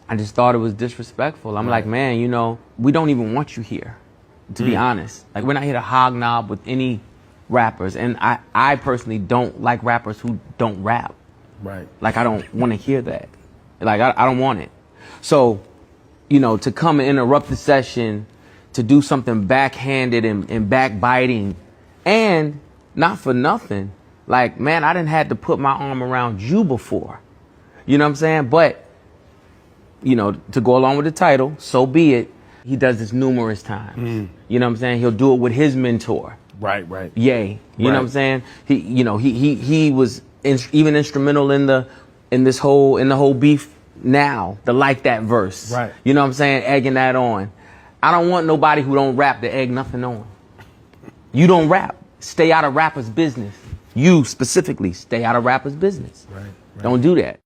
I just thought it was disrespectful. I'm like, man, you know, we don't even want you here, to be honest. Like, we're not here to hobnob with any rappers. And I personally don't like rappers who don't rap. Right. Like, I don't want to hear that. Like, I don't want it. So, you know, to come and interrupt the session, to do something backhanded and backbiting, and not for nothing, like, man, I didn't have to put my arm around you before. You know what I'm saying? But, you know, to go along with the title, so be it. He does this numerous times. You know what I'm saying? He'll do it with his mentor. Right. Ye. You know what I'm saying? He was even instrumental in the whole beef now, the Like That verse. Right. You know what I'm saying? Egging that on. I don't want nobody who don't rap to egg nothing on. You don't rap. Stay out of rappers' business. You specifically stay out of rappers' business. Right. Don't do that.